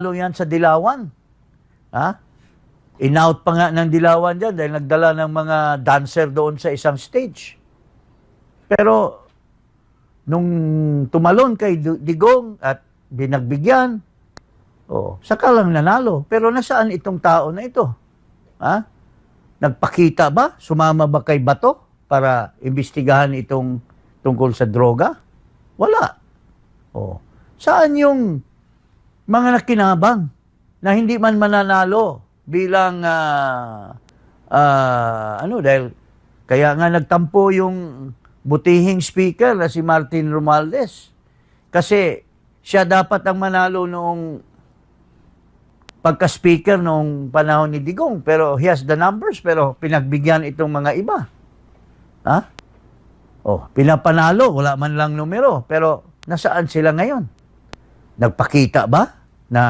yan sa Dilawan. Ha? In-out pa nga ng Dilawan dyan dahil nagdala ng mga dancer doon sa isang stage. Pero nung tumalon kay Digong at binagbigyan, saka lang nanalo. Pero nasaan itong tao na ito? Ha? Nagpakita ba? Sumama ba kay Bato para imbestigahan itong tungkol sa droga? Wala. Saan yung mga nakinabang na hindi man mananalo bilang dahil kaya nga nagtampo yung butihing speaker na si Martin Romualdez kasi siya dapat ang manalo noong pagka-speaker noong panahon ni Digong, pero he has the numbers, pero pinagbigyan itong mga iba. Ha? Pinapanalo, wala man lang numero, pero nasaan sila ngayon? Nagpakita ba na